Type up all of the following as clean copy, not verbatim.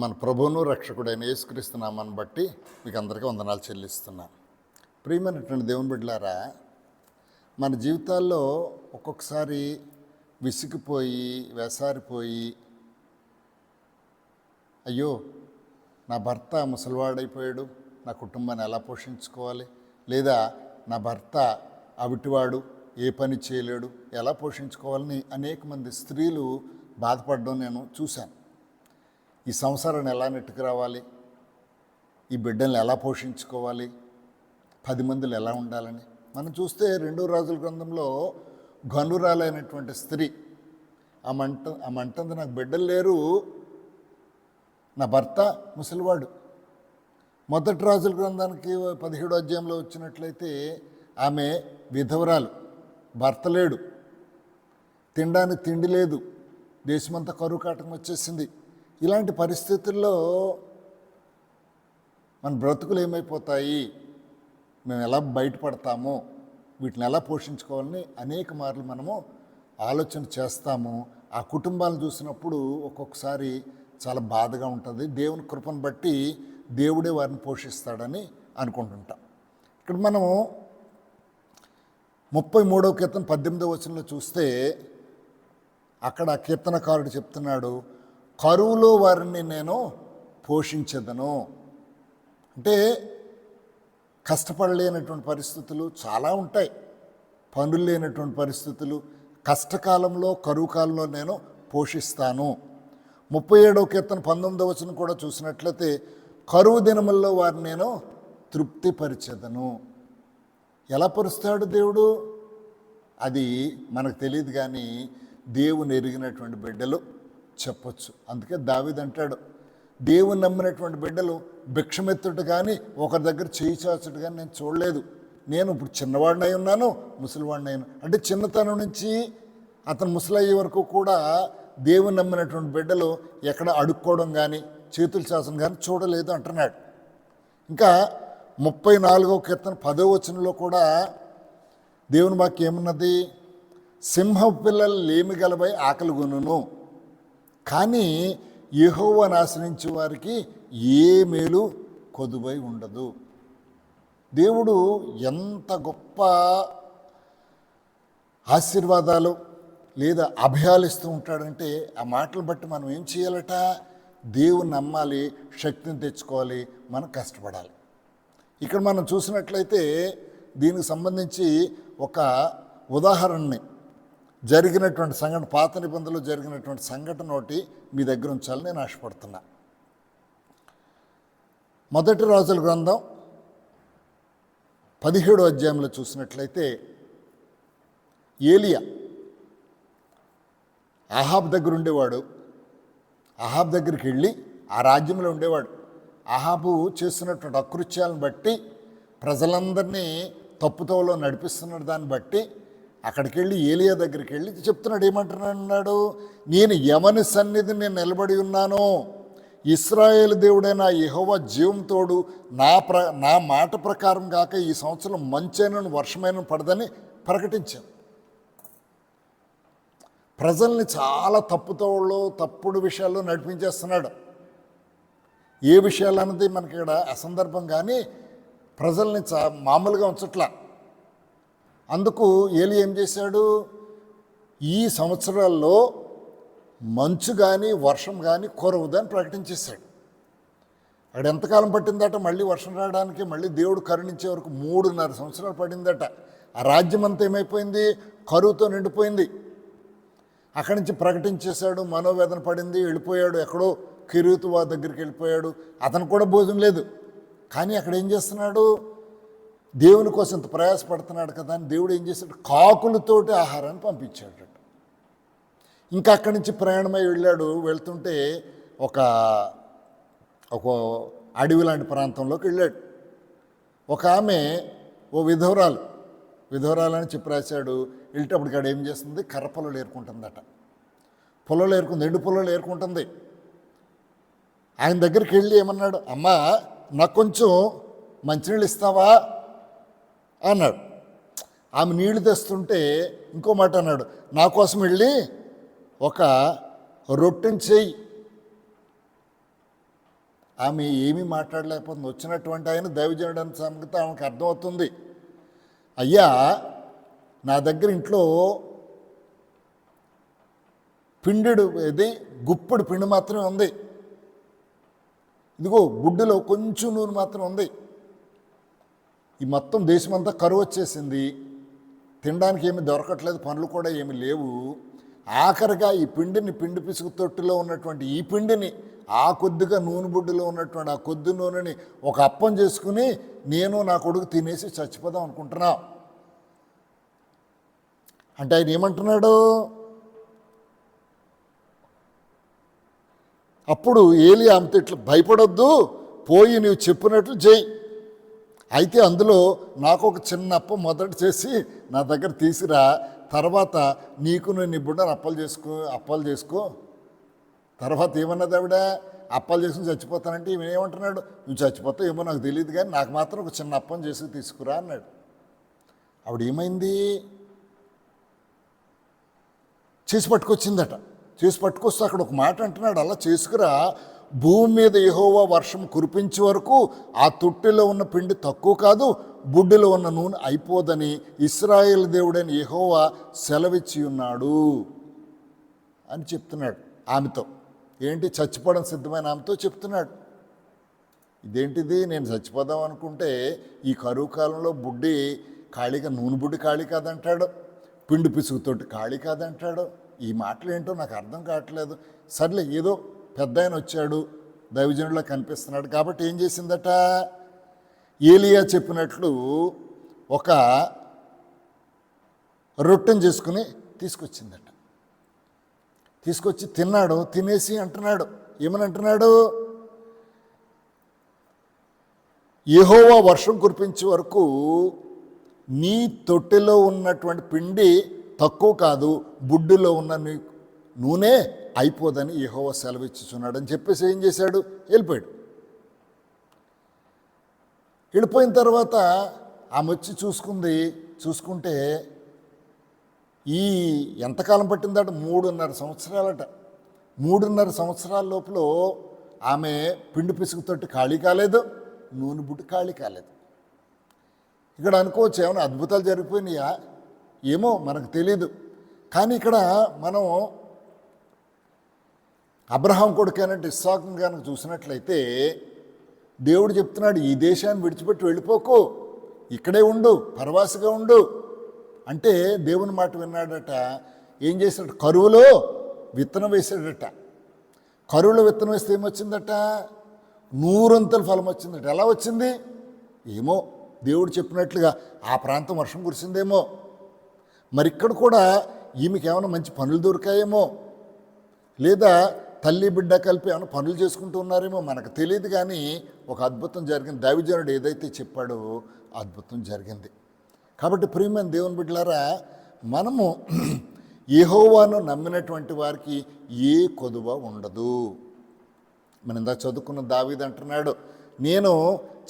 మన ప్రభువును రక్షకుడైన యేసుక్రీస్తు నామాన్ని బట్టి మీకు అందరికీ వందనాలు చెల్లిస్తున్నాను. ప్రియమైనటువంటి దేవుని బిడ్డలారా, మన జీవితాల్లో ఒక్కొక్కసారి విసిగిపోయి వేసారిపోయి, అయ్యో నా భర్త ముసలివాడైపోయాడు, నా కుటుంబాన్ని ఎలా పోషించుకోవాలి, లేదా నా భర్త అవిటివాడు, ఏ పని చేయలేడు, ఎలా పోషించుకోవాలని అనేక మంది స్త్రీలు బాధపడడం నేను చూశాను. ఈ సంసారాన్ని ఎలా నెట్టుకురావాలి, ఈ బిడ్డల్ని ఎలా పోషించుకోవాలి, 10 మందిలో ఎలా ఉండాలని మనం చూస్తే 2 రాజుల గ్రంథంలో గనురాలైనటువంటి స్త్రీ ఆమంటుంది, నాకు బిడ్డలు లేరు, నా భర్త ముసలివాడు. 1 రాజుల గ్రంథానికి 17వ అధ్యాయంలో వచ్చినట్లయితే ఆమె విధవరాలు, భర్త లేడు, తినడానికి తిండి లేదు, దేశమంతా కరువు కాటకం వచ్చేసింది. ఇలాంటి పరిస్థితుల్లో మన బ్రతుకులు ఏమైపోతాయి, మేము ఎలా బయటపడతాము, వీటిని ఎలా పోషించుకోవాలని అనేక మార్లు మనము ఆలోచన చేస్తాము. ఆ కుటుంబాలను చూసినప్పుడు ఒక్కొక్కసారి చాలా బాధగా ఉంటుంది. దేవుని కృపను బట్టి దేవుడే వారిని పోషిస్తాడని అనుకుంటుంటాం. ఇక్కడ మనము 33వ కీర్తన 18వ వచనంలో చూస్తే అక్కడ కీర్తనకారుడు చెప్తున్నాడు, కరువులో వారిని నేను పోషించదను. అంటే కష్టపడలేనటువంటి పరిస్థితులు చాలా ఉంటాయి, పనులు లేనటువంటి పరిస్థితులు, కష్టకాలంలో కరువు కాలంలో నేను పోషిస్తాను. 37వ కీర్తన 19వ వచనం కూడా చూసినట్లయితే కరువు దినముల్లో వారిని నేను తృప్తిపరిచెదను. ఎలా పరుస్తాడు దేవుడు, అది మనకు తెలియదు, కానీ దేవుని ఎరిగినటువంటి బిడ్డలు చెప్పొచ్చు. అందుకే దావీదు అంటాడు, దేవుని నమ్మినటువంటి బిడ్డలు భిక్షమెత్తుడు కానీ ఒకరి దగ్గర చేయి చాచుడు కానీ నేను చూడలేదు. నేను ఇప్పుడు చిన్నవాడినై ఉన్నాను, ముసలివాడినై ఉన్నాను. అంటే చిన్నతనం నుంచి అతను ముసలయ్యే వరకు కూడా దేవుని నమ్మినటువంటి బిడ్డలు ఎక్కడ అడుక్కోవడం కానీ చేతులు చాచడం కానీ చూడలేదు అంటున్నాడు. ఇంకా 34వ కీర్తన 10వ వచనంలో కూడా దేవుని వాక్యం ఏమున్నది, సింహ పిల్లలు లేమి గలపై ఆకలి గొనును, కానీ యెహోవాను ఆశ్రయించే వారికి ఏ మేలు కొదువై ఉండదు. దేవుడు ఎంత గొప్ప ఆశీర్వాదాలు లేదా అభయాలు ఇస్తూ ఉంటాడంటే ఆ మాటలు బట్టి మనం ఏం చేయాలట, దేవుని నమ్మాలి, శక్తిని తెచ్చుకోవాలి, మనం కష్టపడాలి. ఇక్కడ మనం చూసినట్లయితే దీనికి సంబంధించి ఒక ఉదాహరణని జరిగినటువంటి సంఘటన, పాత నిబంధనలో జరిగినటువంటి సంఘటన ఒకటి మీ దగ్గర ఉంచాలని నేను ఆశపడుతున్నా. 1 రాజుల గ్రంథం 17వ అధ్యాయంలో చూసినట్లయితే ఏలియా అహాబ్ దగ్గర ఉండేవాడు. అహాబ్ దగ్గరికి వెళ్ళి ఆ రాజ్యంలో ఉండేవాడు. అహాబు చేస్తున్నటువంటి అకృత్యాలను బట్టి ప్రజలందరినీ తప్పుతోవలో నడిపిస్తున్న దాన్ని బట్టి అక్కడికి వెళ్ళి ఏలియా దగ్గరికి వెళ్ళి చెప్తున్నాడు, ఏమంటున్నాడు, నేను యెహోవా సన్నిధిని నేను నిలబడి ఉన్నాను, ఇశ్రాయేలు దేవుడైన యెహోవా జీవంతోడు, నా మాట ప్రకారం కాక ఈ సంవత్సరం మంచైన వర్షమైన పడదని ప్రకటించాను. ప్రజల్ని చాలా తప్పుతోవలో తప్పుడు విషయాల్లో నడిపించేస్తున్నాడు. ఏ విషయాలు అన్నది మనకి ఇక్కడ అసందర్భం, కానీ ప్రజల్ని మామూలుగా ఉంచట్లా. అందుకు ఏలి ఏం చేశాడు, ఈ సంవత్సరాల్లో మంచు కానీ వర్షం కానీ కురవదని ప్రకటించేశాడు. అక్కడ ఎంతకాలం పట్టిందట మళ్ళీ వర్షం రావడానికి, మళ్ళీ దేవుడు కరుణించే వరకు 3.5 సంవత్సరాలు పడిందట. ఆ రాజ్యం అంతా ఏమైపోయింది, కరువుతో నిండిపోయింది. అక్కడి నుంచి ప్రకటించేశాడు, మనోవేదన పడింది, వెళ్ళిపోయాడు, ఎక్కడో కిరీతువా దగ్గరికి వెళ్ళిపోయాడు. అతను కూడా భోజనం లేదు, కానీ అక్కడ ఏం చేస్తున్నాడు, దేవుని కోసం ఇంత ప్రయాసపడుతున్నాడు కదా అని దేవుడు ఏం చేశాడు, కాకులతోటి ఆహారాన్ని పంపించాడు. ఇంకా అక్కడి నుంచి ప్రయాణమై వెళ్ళాడు. వెళ్తుంటే ఒక అడవి లాంటి ప్రాంతంలోకి వెళ్ళాడు. ఒక ఆమె ఓ విధవరాలని చెప్పి రాశాడు. వెళ్ళేటప్పటికి ఆడ ఏం చేస్తుంది, కర్ర పొలాలు ఏరుకుంటుందట. పొలాలు ఏరుకుంది, ఎండు పొలాలు ఏరుకుంటుంది. ఆయన దగ్గరికి వెళ్ళి ఏమన్నాడు, అమ్మా నాకు కొంచెం మంచినీళ్ళు ఇస్తావా అన్నాడు. ఆమె నీళ్లు తెస్తుంటే ఇంకో మాట అన్నాడు, నా కోసం వెళ్ళి ఒక రొట్టెని చెయ్యి ఆమె ఏమీ మాట్లాడలేకపోతుంది. వచ్చినటువంటి ఆయన దైవజనుడు అన్న సంగతి ఆమెకు అర్థమవుతుంది. అయ్యా, నా దగ్గర ఇంట్లో గుప్పుడు పిండి మాత్రమే ఉంది, ఇదిగో గుడ్డులో కొంచెం నూనె మాత్రం ఉంది. ఈ మొత్తం దేశమంతా కరువు వచ్చేసింది, తినడానికి ఏమి దొరకట్లేదు, పనులు కూడా ఏమి లేవు. ఆఖరిగా ఈ పిండిని, పిండి పిసుకు తొట్టులో ఉన్నటువంటి ఈ పిండిని, ఆ కొద్దిగా నూనె బుడ్డులో ఉన్నటువంటి ఆ కొద్ది నూనెని ఒక అప్పం చేసుకుని నేను నా కొడుకు తినేసి చచ్చిపోదాం అనుకుంటున్నా. అంటే ఆయన ఏమంటున్నాడు? అప్పుడు ఏలి ఆమెతో ఇట్లా, భయపడొద్దు, పోయి నీవు చెప్పినట్లు చేయి. అయితే అందులో నాకు ఒక చిన్న అప్పం మొదట చేసి నా దగ్గర తీసిరా, తర్వాత నీకు నీ బుడ్డను అప్పాలు చేసుకో. తర్వాత ఏమన్నది ఆవిడ? అప్పాలు చేసుకుని చచ్చిపోతానంటే ఈమె ఏమంటున్నాడు? నువ్వు చచ్చిపోతావు ఏమో నాకు తెలియదు, కానీ నాకు మాత్రం ఒక చిన్న అప్పం చేసి తీసుకురా అన్నాడు. ఆవిడ ఏమైంది? చేసి పట్టుకొచ్చిందట. చేసి పట్టుకొస్తే అక్కడ ఒక మాట అంటున్నాడు, అలా చేసుకురా, భూమి మీద యెహోవా వర్షం కురిపించే వరకు ఆ తొట్టెలో ఉన్న పిండి తక్కువ కాదు, బుడ్డిలో ఉన్న నూనె అయిపోదని ఇశ్రాయేలు దేవుడైన యెహోవా సెలవిచ్చి ఉన్నాడు అని చెప్తున్నాడు ఆమెతో. ఏంటి? చచ్చిపోవడం సిద్ధమైన ఆమెతో చెప్తున్నాడు. ఇదేంటిది? నేను చచ్చిపోదాం అనుకుంటే ఈ కరువు కాలంలో బుడ్డి ఖాళీగా, నూనె బుడ్డి ఖాళీ కాదంటాడు, పిండి పిసుగుతోటి ఖాళీ కాదంటాడు. ఈ మాటలు ఏంటో నాకు అర్థం కావట్లేదు. సర్లే, ఏదో పెద్ద ఆయన వచ్చాడు, దైవజనుడిలా కనిపిస్తున్నాడు కాబట్టి ఏం చేసిందట? ఏలియా చెప్పినట్లు ఒక రొట్టెను చేసుకుని తీసుకొచ్చిందట. తీసుకొచ్చి తిన్నాడు. తినేసి అంటున్నాడు, ఏమని అంటున్నాడు? యెహోవా వర్షం కురిపించే వరకు నీ తొట్టెలో ఉన్నటువంటి పిండి తక్కువ కాదు, బుడ్డులో ఉన్న నీ నూనె అయిపోదని యెహోవా సెలవిచ్చుచున్నాడు అని చెప్పేసి ఏం చేశాడు? వెళ్ళిపోయాడు. వెళ్ళిపోయిన తర్వాత ఆమె వచ్చి చూసుకుంటే ఈ ఎంతకాలం పట్టిందట? 3.5 సంవత్సరాలట. 3.5 సంవత్సరాల లోపల ఆమె పిండి పిసుకుతోటి ఖాళీ కాలేదు, నూనె బుడ్డి ఖాళీ కాలేదు. ఇక్కడ అనుకోవచ్చు ఏమైనా అద్భుతాలు జరిగిపోయినాయా ఏమో, మనకు తెలీదు. కానీ ఇక్కడ మనం అబ్రహాం కొడుకైనట్టు ఇస్సాకును కనుక చూసినట్లయితే దేవుడు చెప్తున్నాడు, ఈ దేశాన్ని విడిచిపెట్టి వెళ్ళిపోకు, ఇక్కడే ఉండు, పరవాసిగా ఉండు అంటే దేవుని మాట విన్నాడట. ఏం చేశాడు? కరువులో విత్తనం వేసాడట. కరువులో విత్తనం వేస్తే ఏమొచ్చిందట? 100 ఫలం వచ్చిందట. ఎలా వచ్చింది ఏమో, దేవుడు చెప్పినట్లుగా ఆ ప్రాంతం వర్షం కురిసిందేమో, మరి ఇక్కడ కూడా ఈమెకి ఏమైనా మంచి పనులు దొరికాయేమో, లేదా తల్లి బిడ్డ కలిపి ఏమైనా పనులు చేసుకుంటూ ఉన్నారేమో, మనకు తెలియదు. కానీ ఒక అద్భుతం జరిగింది. దైవజనుడు ఏదైతే చెప్పాడో అద్భుతం జరిగింది. కాబట్టి ప్రియమైన దేవుని బిడ్డలారా, మనము యెహోవాను నమ్మినటువంటి వారికి ఏ కొదువ ఉండదు. మనం ఇందాక చదువుకున్న దావీదు అంటున్నాడు, నేను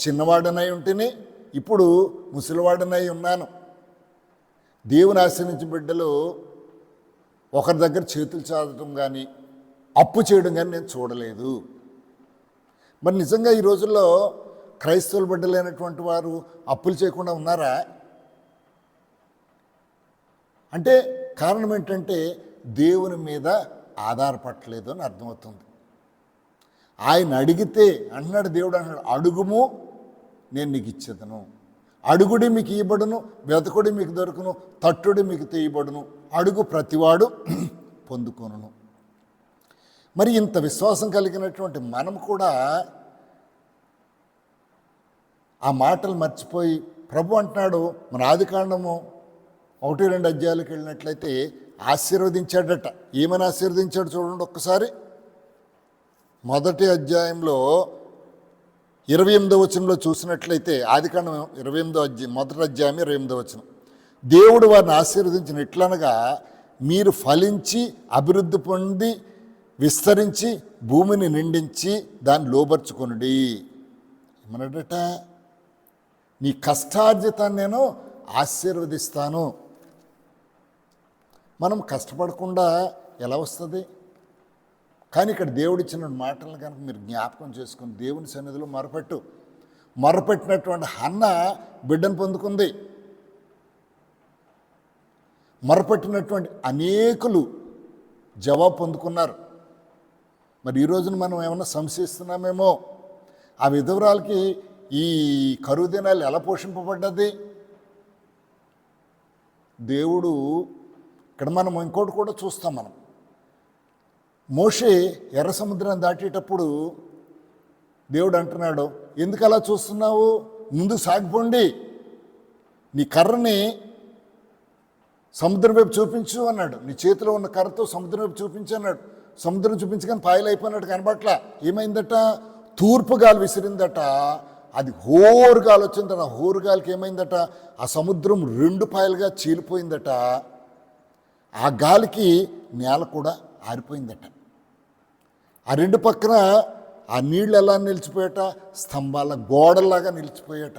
చిన్నవాడనై ఉంటేనే ఇప్పుడు ముసలివాడనై ఉన్నాను. దేవుని ఆశ్రయించిన బిడ్డలు ఒకరి దగ్గర చేతులు చాదటం కానీ అప్పు చేయడం కానీ నేను చూడలేదు. మరి నిజంగా ఈ రోజుల్లో క్రైస్తవుల బిడ్డలైనటువంటి వారు అప్పులు చేయకుండా ఉన్నారా? అంటే కారణం ఏంటంటే దేవుని మీద ఆధారపడలేదు అని అర్థమవుతుంది. ఆయన అడిగితే అంటున్నాడు, దేవుడు అంటున్నాడు, అడుగుము నేను నీకు ఇచ్చేదను, అడుగుడి మీకు ఇవ్వబడును, వెతకుడి మీకు దొరుకును, తట్టుడి మీకు తీయబడును, అడుగు ప్రతివాడు పొందుకొనును. మరి ఇంత విశ్వాసం కలిగినటువంటి మనం కూడా ఆ మాటలు మర్చిపోయి, ప్రభు అంటున్నాడు మన ఆదికాండము 1-2 అధ్యాయాలకు వెళ్ళినట్లయితే ఆశీర్వదించాడట. ఏమని ఆశీర్వదించాడు చూడండి ఒక్కసారి. 1 అధ్యాయంలో 28వ వచనంలో చూసినట్లయితే, ఆదికాండం 1 అధ్యాయం 28వ వచనం, దేవుడు వారిని ఆశీర్వదించిన ఎట్లనగా, మీరు ఫలించి అభివృద్ధి పొంది విస్తరించి భూమిని నిండించి దాన్ని లోబర్చుకొనుడి. ఏమన్నాడట? నీ కష్టార్జితాన్ని నేను ఆశీర్వదిస్తాను. మనం కష్టపడకుండా ఎలా వస్తుంది? కానీ ఇక్కడ దేవుడిచ్చిన మాటలను కనుక మీరు జ్ఞాపకం చేసుకుని దేవుని సన్నిధిలో మొరపెట్టినటువంటి హన్న బిడ్డను పొందుకుంది. మొరపెట్టినటువంటి అనేకులు జవాబు పొందుకున్నారు. మరి ఈ రోజున మనం ఏమన్నా సంశయిస్తున్నామేమో, ఆ విధవరాలకి ఈ కరువు దినాలు ఎలా పోషింపబడ్డది? దేవుడు ఇక్కడ మనం ఇంకోటి కూడా చూస్తాం. మనం మోషే ఎర్ర సముద్రం దాటేటప్పుడు దేవుడు అంటున్నాడు, ఎందుకు అలా చూస్తున్నావు, ముందు సాగిపోండి, నీ కర్రని సముద్రం వైపు చూపించు అన్నాడు. నీ చేతిలో ఉన్న కర్రతో సముద్రం వైపు చూపించు అన్నాడు. సముద్రం చూపించగానే పాయలు అయిపోయినట్టు కనబట్ల. ఏమైందట? తూర్పు గాలి విసిరిందట. అది హోరుగాలి వచ్చిందట. హోరుగాలికి ఏమైందట? ఆ సముద్రం 2 పాయలుగా చీలిపోయిందట. ఆ గాలికి నేల కూడా ఆరిపోయిందట. ఆ 2 పక్కన ఆ నీళ్ళు ఎలా నిలిచిపోయాట? స్తంభాల గోడల్లాగా నిలిచిపోయాట.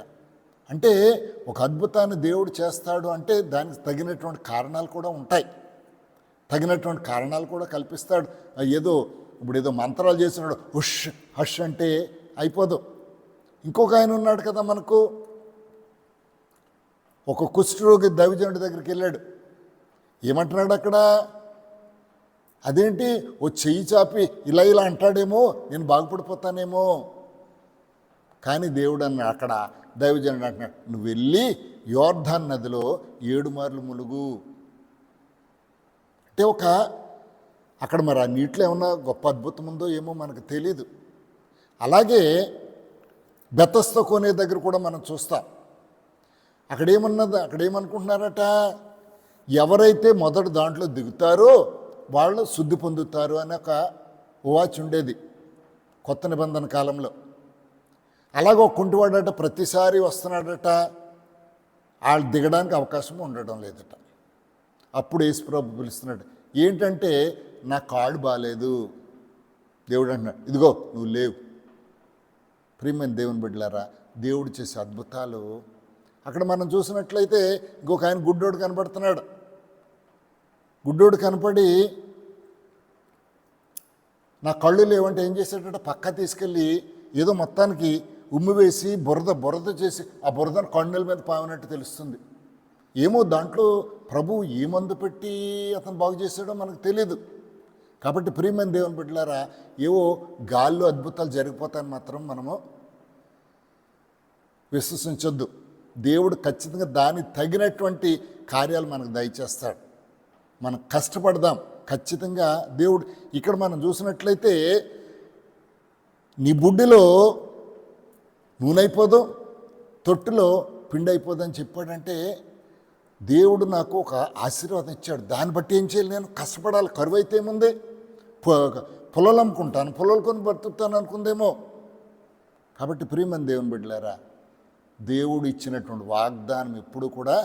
అంటే ఒక అద్భుతాన్ని దేవుడు చేస్తాడు అంటే దానికి తగినటువంటి కారణాలు కూడా ఉంటాయి, తగినటువంటి కారణాలు కూడా కల్పిస్తాడు. ఇప్పుడు మంత్రాలు చేసినాడు హుష్ హష్ అంటే అయిపోదు. ఇంకొక ఆయన ఉన్నాడు కదా మనకు, ఒక కుష్ఠరోగి దైవజనుడి దగ్గరికి వెళ్ళాడు. ఏమంటున్నాడు అక్కడ? అదేంటి ఓ చెయ్యి చాపి ఇలా అంటాడేమో, నేను బాగుపడిపోతానేమో. కానీ దేవుడు అక్కడ దైవజనుడు అంటున్నాడు, నువ్వు వెళ్ళి యోర్దాను నదిలో 7 మార్లు ములుగు. అంటే అక్కడ మరి ఆ నీటిలో ఏమన్నా గొప్ప అద్భుతం ఉందో ఏమో మనకు తెలీదు. అలాగే బెతస్దా కోనే దగ్గర కూడా మనం చూస్తాం. అక్కడేమనుకుంటున్నారట, ఎవరైతే మొదటి దాంట్లో దిగుతారో వాళ్ళు శుద్ధి పొందుతారు అని ఒక వాచ్ ఉండేది కొత్త నిబంధన కాలంలో. అలాగే ఒక కుంటివాడట ప్రతిసారి వస్తున్నాడట, వాళ్ళు దిగడానికి అవకాశం ఉండడం లేదట. అప్పుడు యేసుప్రభు పిలుస్తున్నాడు, ఏంటంటే నా కాళ్ళు బాగాలేదు. దేవుడు అంటున్నాడు, ఇదిగో నువ్వు లేవు. ప్రియమైన దేవుని బిడ్డలారా, దేవుడు చేసే అద్భుతాలు అక్కడ మనం చూసినట్లయితే ఇంకొక ఆయన గుడ్డోడు కనపడుతున్నాడు. గుడ్డోడు కనపడి నా కళ్ళు లేవంటే ఏం చేశాడట, పక్క తీసుకెళ్ళి ఏదో మొత్తానికి ఉమ్మి వేసి బురద చేసి ఆ బురదను కన్నుల మీద పావినట్టు తెలుస్తుంది. ఏమో దాంట్లో ప్రభువు ఏ మందు పెట్టి అతను బాగు చేశాడో మనకు తెలియదు. కాబట్టి ప్రియమైన దేవుని బిడ్డలారా, ఏవో గాల్లో అద్భుతాలు జరిగిపోతాయని మాత్రం మనము విశ్వసించొద్దు. దేవుడు ఖచ్చితంగా దానికి తగినటువంటి కార్యాలు మనకు దయచేస్తాడు. మనం కష్టపడదాం. ఖచ్చితంగా దేవుడు ఇక్కడ మనం చూసినట్లయితే నీ బుడ్డిలో నూనె అయిపోదు, తొట్టులో పిండి అయిపోదు అని చెప్పాడంటే దేవుడు నాకు ఒక ఆశీర్వాదం ఇచ్చాడు. దాన్ని బట్టి ఏం చేయాలి? నేను కష్టపడాలి. కరువు అయితే ఏముంది, పొలాలు అమ్ముకుంటాను, పొలాలు కొని బ్రతుకుతాను అనుకుందేమో. కాబట్టి ప్రియమైన దేవుని బిడ్డలారా, దేవుడు ఇచ్చినటువంటి వాగ్దానం ఎప్పుడు కూడా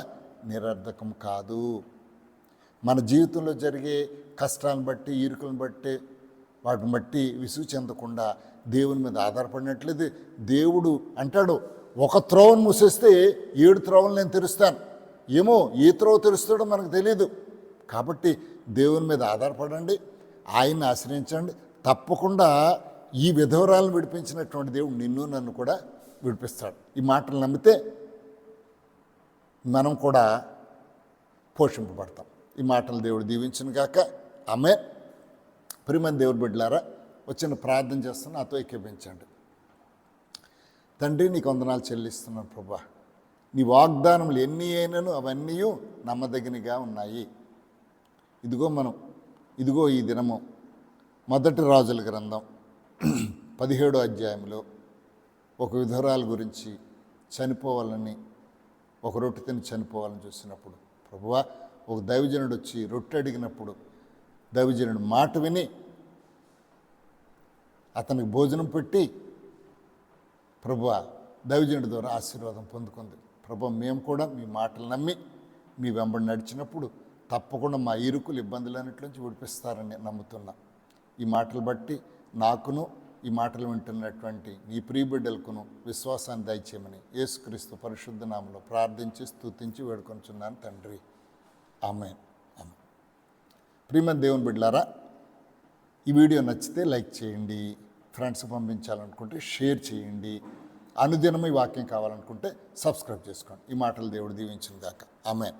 నిరర్ధకం కాదు. మన జీవితంలో జరిగే కష్టాలను బట్టి, ఇరుకులను బట్టి, వాటిని బట్టి విసుగు చెందకుండా దేవుని మీద ఆధారపడినట్లయితే దేవుడు అంటాడు, ఒక త్రోవను మూసేస్తే 7 త్రోవలు నేను తెరుస్తాను. ఏమో ఏ త్రోవ తెరుస్తాడో మనకు తెలియదు. కాబట్టి దేవుని మీద ఆధారపడండి, ఆయన్ని ఆశ్రయించండి. తప్పకుండా ఈ విధవరాలను విడిపించినటువంటి దేవుడు నిన్ను నన్ను కూడా విడిపిస్తాడు. ఈ మాటలు నమ్మితే మనం కూడా పోషింపబడతాం. ఈ మాటలు దేవుడు దీవించును గాక. ఆమేన్. ప్రియమైన దేవుని బిడ్డలారా, వచ్చిన ప్రార్థన చేస్తున్నా, నాతో ఏకీభవించండి. తండ్రి, నీకు వందనాలు చెల్లిస్తున్నాను ప్రభా. నీ వాగ్దానములు ఎన్ని అయినను అవన్నీ నమ్మదగినగా ఉన్నాయి. ఇదిగో ఈ దినము మొదటి రాజుల గ్రంథం 17వ అధ్యాయంలో ఒక విధవరాల గురించి చనిపోవాలని, ఒక రొట్టె తిని చనిపోవాలని చూసినప్పుడు ప్రభువా, ఒక దైవజనుడు వచ్చి రొట్టె అడిగినప్పుడు దైవజనుడు మాట విని అతనికి భోజనం పెట్టి ప్రభువా దైవజనుడి ద్వారా ఆశీర్వాదం పొందుకుంది. ప్రభు, మేము కూడా మీ మాటలు నమ్మి మీ వెంబడి నడిచినప్పుడు తప్పకుండా మా ఇరుకులు ఇబ్బందులన్నిటి నుంచి విడిపిస్తారని నమ్ముతున్నాం. ఈ మాటలు బట్టి నాకును ఈ మాటలు వింటున్నటువంటి నీ ప్రియబిడ్డలకును విశ్వాసాన్ని దయచేయమని యేసుక్రీస్తు పరిశుద్ధ నామములో ప్రార్థించి స్తుతించి వేడుకొంచున్నాను తండ్రి. ఆమేన్. ఆమేన్. ప్రియమైన దేవుని బిడ్డలారా, ఈ వీడియో నచ్చితే లైక్ చేయండి, ఫ్రెండ్స్ పంపించాలనుకుంటే షేర్ చేయండి, అనుదినం ఈ వాక్యం కావాలనుకుంటే సబ్స్క్రైబ్ చేసుకోండి. ఈ మాటలు దేవుడు దీవించిన గాక. ఆమేన్.